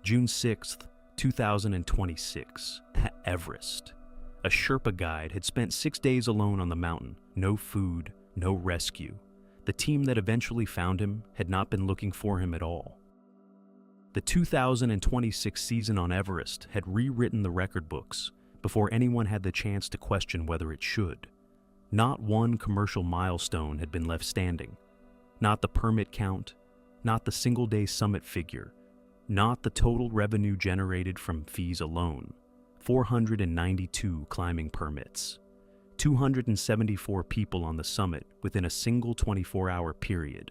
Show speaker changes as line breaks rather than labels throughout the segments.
June 6th, 2026, at Everest. A Sherpa guide had spent 6 days alone on the mountain, no food, no rescue. The team that eventually found him had not been looking for him at all. The 2026 season on Everest had rewritten the record books before anyone had the chance to question whether it should. Not one commercial milestone had been left standing. Not the permit count, not the single-day summit figure, not the total revenue generated from fees alone. 492 climbing permits. 274 people on the summit within a single 24-hour period.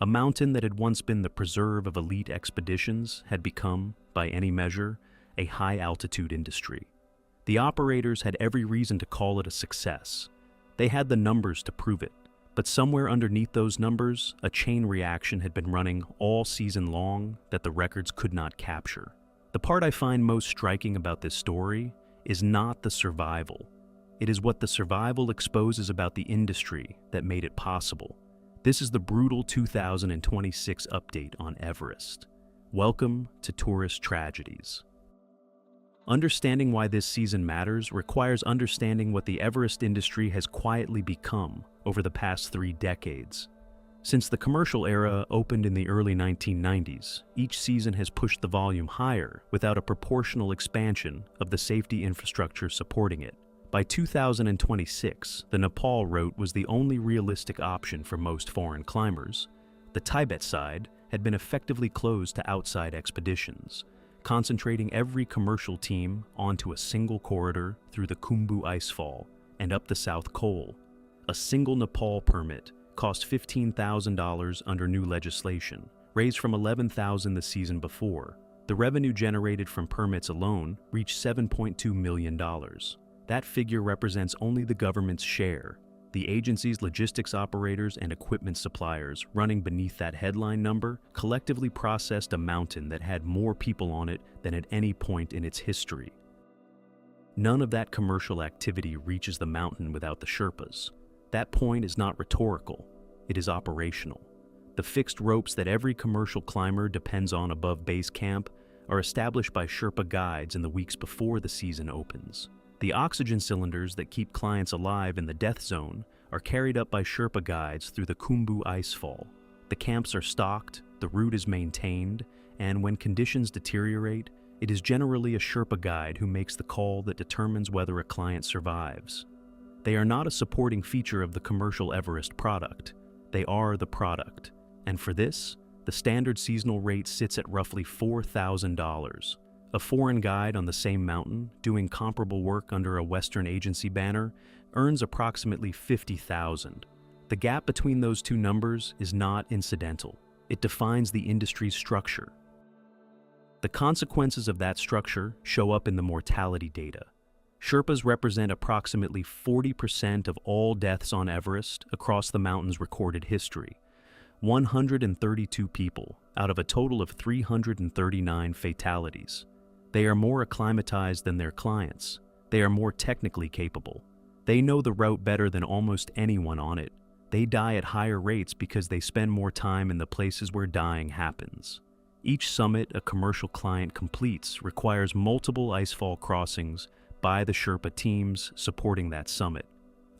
A mountain that had once been the preserve of elite expeditions had become, by any measure, a high-altitude industry. The operators had every reason to call it a success. They had the numbers to prove it, but somewhere underneath those numbers, a chain reaction had been running all season long that the records could not capture. The part I find most striking about this story is not the survival. It is what the survival exposes about the industry that made it possible. This is the brutal 2026 update on Everest. Welcome to Tourist Tragedies. Understanding why this season matters requires understanding what the Everest industry has quietly become over the past 3 decades. Since the commercial era opened in the early 1990s, each season has pushed the volume higher without a proportional expansion of the safety infrastructure supporting it. By 2026, the Nepal route was the only realistic option for most foreign climbers. The Tibet side had been effectively closed to outside expeditions, concentrating every commercial team onto a single corridor through the Khumbu Icefall and up the South Col. A single Nepal permit cost $15,000 under new legislation, raised from $11,000 the season before. The revenue generated from permits alone reached $7.2 million. That figure represents only the government's share. The agency's logistics operators and equipment suppliers running beneath that headline number collectively processed a mountain that had more people on it than at any point in its history. None of that commercial activity reaches the mountain without the Sherpas. That point is not rhetorical, it is operational. The fixed ropes that every commercial climber depends on above base camp are established by Sherpa guides in the weeks before the season opens. The oxygen cylinders that keep clients alive in the death zone are carried up by Sherpa guides through the Khumbu Icefall. The camps are stocked, the route is maintained, and when conditions deteriorate, it is generally a Sherpa guide who makes the call that determines whether a client survives. They are not a supporting feature of the commercial Everest product. They are the product. And for this, the standard seasonal rate sits at roughly $4,000. A foreign guide on the same mountain, doing comparable work under a Western agency banner, earns approximately $50,000. The gap between those two numbers is not incidental. It defines the industry's structure. The consequences of that structure show up in the mortality data. Sherpas represent approximately 40% of all deaths on Everest across the mountain's recorded history. 132 people out of a total of 339 fatalities. They are more acclimatized than their clients. They are more technically capable. They know the route better than almost anyone on it. They die at higher rates because they spend more time in the places where dying happens. Each summit a commercial client completes requires multiple icefall crossings by the Sherpa teams supporting that summit.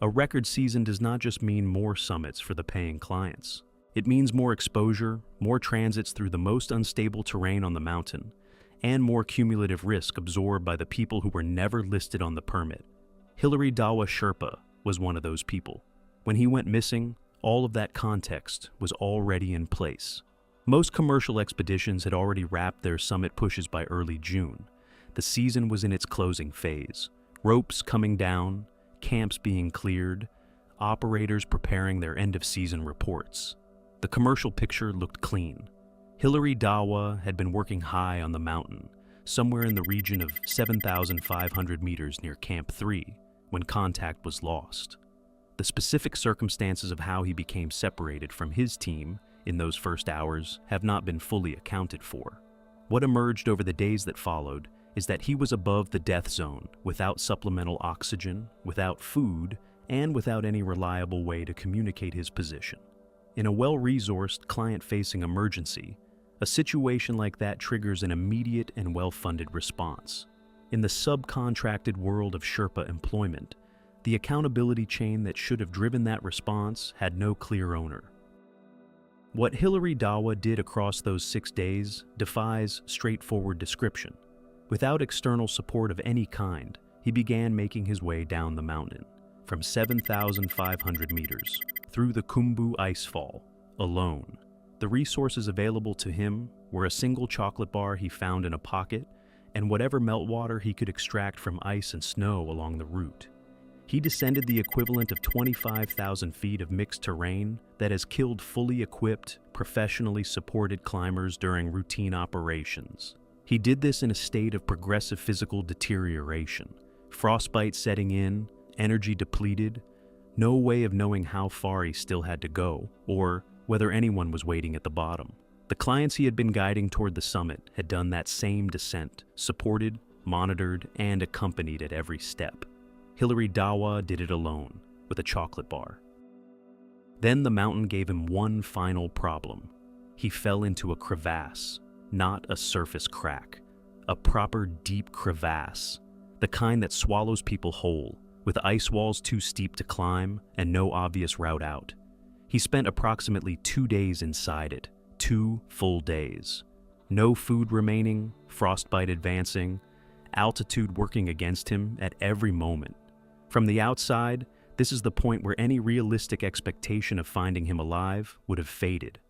A record season does not just mean more summits for the paying clients. It means more exposure, more transits through the most unstable terrain on the mountain, and more cumulative risk absorbed by the people who were never listed on the permit. Hillary Dawa Sherpa was one of those people. When he went missing, all of that context was already in place. Most commercial expeditions had already wrapped their summit pushes by early June. The season was in its closing phase. Ropes coming down, camps being cleared, operators preparing their end-of-season reports. The commercial picture looked clean. Hillary Dawa had been working high on the mountain, somewhere in the region of 7,500 meters near Camp 3, when contact was lost. The specific circumstances of how he became separated from his team in those first hours have not been fully accounted for. What emerged over the days that followed is that he was above the death zone, without supplemental oxygen, without food, and without any reliable way to communicate his position. In a well-resourced, client-facing emergency, A situation like that triggers an immediate and well-funded response. In the subcontracted world of Sherpa employment, the accountability chain that should have driven that response had no clear owner. What Hillary Dawa did across those 6 days defies straightforward description. Without external support of any kind, he began making his way down the mountain, from 7,500 meters, through the Khumbu Icefall, alone. The resources available to him were a single chocolate bar he found in a pocket and whatever meltwater he could extract from ice and snow along the route. He descended the equivalent of 25,000 feet of mixed terrain that has killed fully equipped, professionally supported climbers during routine operations. He did this in a state of progressive physical deterioration, frostbite setting in, energy depleted, no way of knowing how far he still had to go, or whether anyone was waiting at the bottom. The clients he had been guiding toward the summit had done that same descent, supported, monitored, and accompanied at every step. Hillary Dawa did it alone, with a chocolate bar. Then the mountain gave him one final problem. He fell into a crevasse, not a surface crack, a proper deep crevasse, the kind that swallows people whole, with ice walls too steep to climb and no obvious route out. He spent approximately 2 days inside it, 2 full days. No food remaining, frostbite advancing, altitude working against him at every moment. From the outside, this is the point where any realistic expectation of finding him alive would have faded.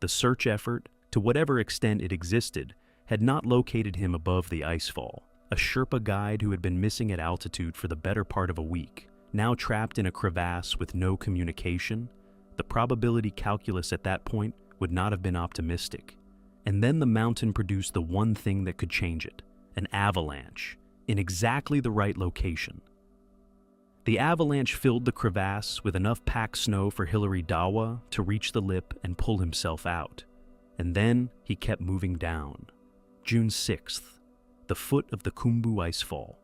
The search effort, to whatever extent it existed, had not located him above the icefall. A Sherpa guide who had been missing at altitude for the better part of a week, now trapped in a crevasse with no communication, the probability calculus at that point would not have been optimistic. And then the mountain produced the one thing that could change it, an avalanche, in exactly the right location. The avalanche filled the crevasse with enough packed snow for Hillary Dawa to reach the lip and pull himself out. And then he kept moving down. June 6th, the foot of the Khumbu Icefall.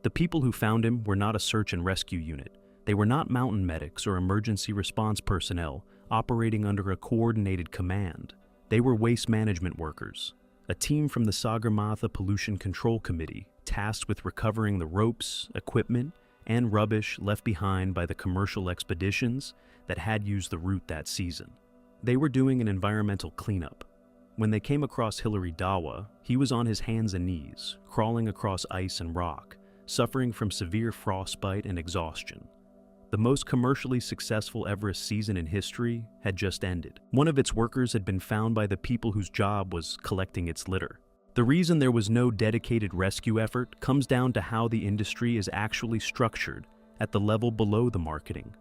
The people who found him were not a search and rescue unit. They were not mountain medics or emergency response personnel operating under a coordinated command. They were waste management workers, a team from the Sagarmatha Pollution Control Committee tasked with recovering the ropes, equipment, and rubbish left behind by the commercial expeditions that had used the route that season. They were doing an environmental cleanup. When they came across Hillary Dawa, he was on his hands and knees, crawling across ice and rock, suffering from severe frostbite and exhaustion. The most commercially successful Everest season in history had just ended. One of its workers had been found by the people whose job was collecting its litter. The reason there was no dedicated rescue effort comes down to how the industry is actually structured at the level below the marketing.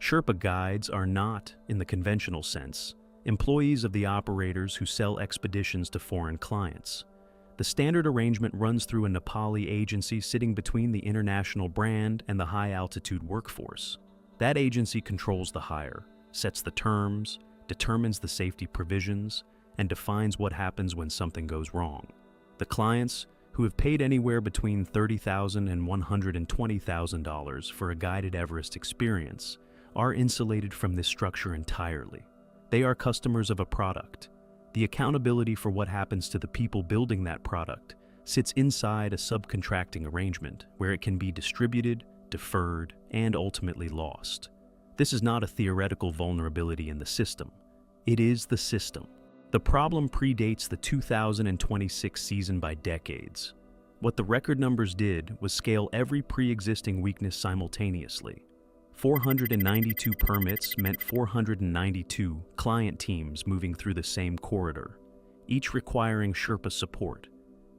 Sherpa guides are not, in the conventional sense, employees of the operators who sell expeditions to foreign clients. The standard arrangement runs through a Nepali agency sitting between the international brand and the high-altitude workforce. That agency controls the hire, sets the terms, determines the safety provisions, and defines what happens when something goes wrong. The clients, who have paid anywhere between $30,000 and $120,000 for a guided Everest experience, are insulated from this structure entirely. They are customers of a product. The accountability for what happens to the people building that product sits inside a subcontracting arrangement where it can be distributed, deferred, and ultimately lost. This is not a theoretical vulnerability in the system. It is the system. The problem predates the 2026 season by decades. What the record numbers did was scale every pre-existing weakness simultaneously. 492 permits meant 492 client teams moving through the same corridor, each requiring Sherpa support,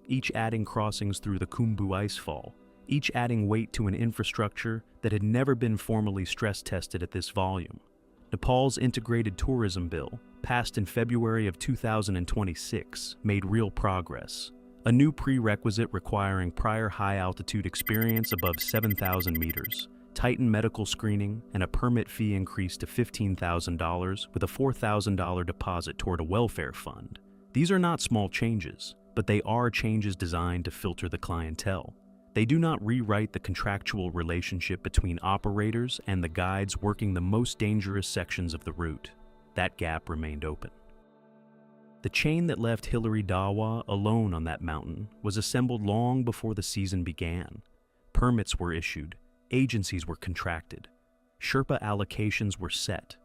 each adding crossings through the Khumbu Icefall, each adding weight to an infrastructure that had never been formally stress-tested at this volume. Nepal's Integrated Tourism Bill, passed in February of 2026, made real progress. A new prerequisite requiring prior high-altitude experience above 7,000 meters, tightened medical screening, and a permit fee increased to $15,000 with a $4,000 deposit toward a welfare fund. These are not small changes, but they are changes designed to filter the clientele. They do not rewrite the contractual relationship between operators and the guides working the most dangerous sections of the route. That gap remained open. The chain that left Hillary Dawa alone on that mountain was assembled long before the season began. Permits were issued, agencies were contracted, Sherpa allocations were set,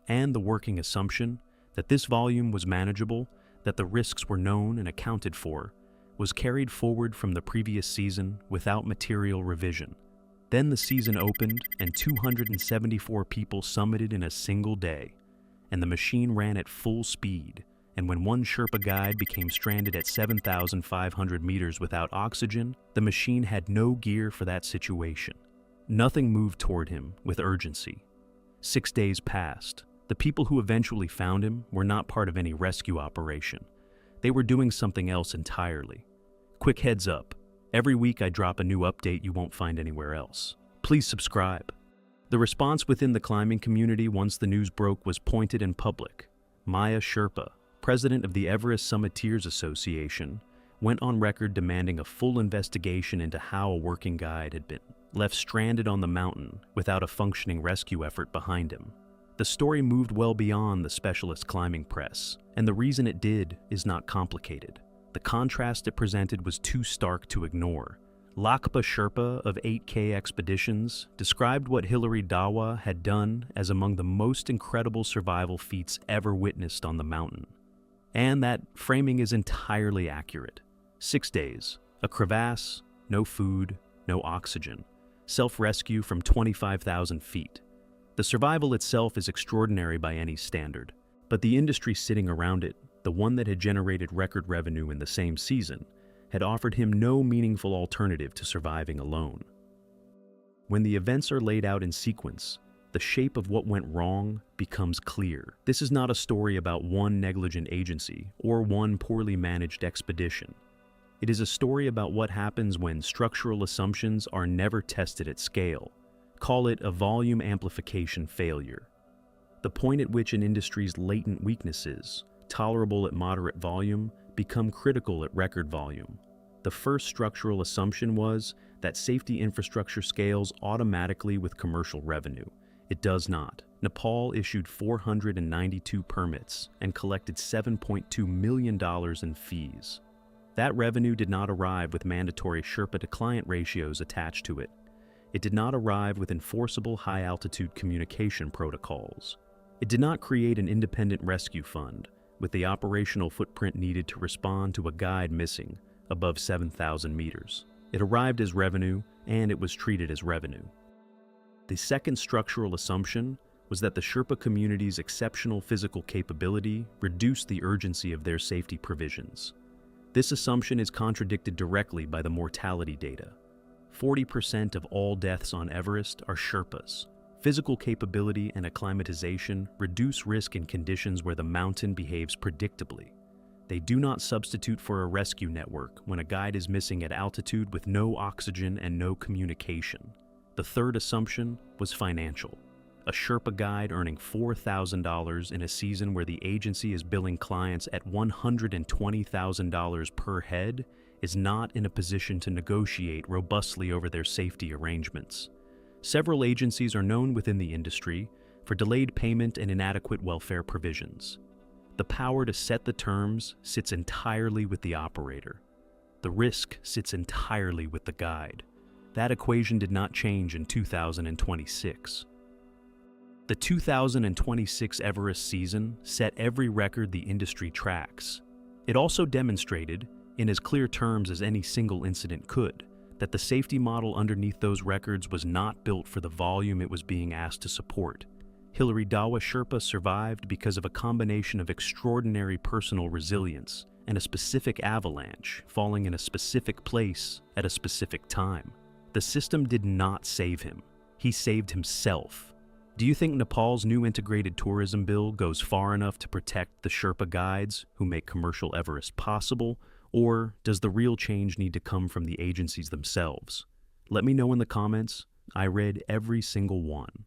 and the working assumption that this volume was manageable, that the risks were known and accounted for, was carried forward from the previous season without material revision. Then the season opened and 274 people summited in a single day, and the machine ran at full speed. And when one Sherpa guide became stranded at 7,500 meters without oxygen, the machine had no gear for that situation. Nothing moved toward him with urgency. 6 days passed. The people who eventually found him were not part of any rescue operation. They were doing something else entirely. Quick heads up. Every week I drop a new update you won't find anywhere else. Please subscribe. The response within the climbing community once the news broke was pointed and public. Dawa Sherpa, president of the Everest Summiteers Association, went on record demanding a full investigation into how a working guide had been left stranded on the mountain without a functioning rescue effort behind him. The story moved well beyond the specialist climbing press, and the reason it did is not complicated. The contrast it presented was too stark to ignore. Dawa Sherpa of 8K Expeditions described what Hillary Dawa had done as among the most incredible survival feats ever witnessed on the mountain. And that framing is entirely accurate. 6 days, a crevasse, no food, no oxygen, self-rescue from 25,000 feet. The survival itself is extraordinary by any standard, but the industry sitting around it, the one that had generated record revenue in the same season, had offered him no meaningful alternative to surviving alone. When the events are laid out in sequence, the shape of what went wrong becomes clear. This is not a story about one negligent agency or one poorly managed expedition. It is a story about what happens when structural assumptions are never tested at scale. Call it a volume amplification failure. The point at which an industry's latent weaknesses, tolerable at moderate volume, become critical at record volume. The first structural assumption was that safety infrastructure scales automatically with commercial revenue. It does not. Nepal issued 492 permits and collected $7.2 million in fees. That revenue did not arrive with mandatory Sherpa-to-client ratios attached to it. It did not arrive with enforceable high-altitude communication protocols. It did not create an independent rescue fund with the operational footprint needed to respond to a guide missing above 7,000 meters. It arrived as revenue, and it was treated as revenue. The second structural assumption was that the Sherpa community's exceptional physical capability reduced the urgency of their safety provisions. This assumption is contradicted directly by the mortality data. 40% of all deaths on Everest are Sherpas. Physical capability and acclimatization reduce risk in conditions where the mountain behaves predictably. They do not substitute for a rescue network when a guide is missing at altitude with no oxygen and no communication. The third assumption was financial. A Sherpa guide earning $4,000 in a season where the agency is billing clients at $120,000 per head is not in a position to negotiate robustly over their safety arrangements. Several agencies are known within the industry for delayed payment and inadequate welfare provisions. The power to set the terms sits entirely with the operator. The risk sits entirely with the guide. That equation did not change in 2026. The 2026 Everest season set every record the industry tracks. It also demonstrated, in as clear terms as any single incident could, that the safety model underneath those records was not built for the volume it was being asked to support. Hillary Dawa Sherpa survived because of a combination of extraordinary personal resilience and a specific avalanche falling in a specific place at a specific time. The system did not save him. He saved himself. Do you think Nepal's new integrated tourism bill goes far enough to protect the Sherpa guides who make commercial Everest possible, or does the real change need to come from the agencies themselves? Let me know in the comments. I read every single one.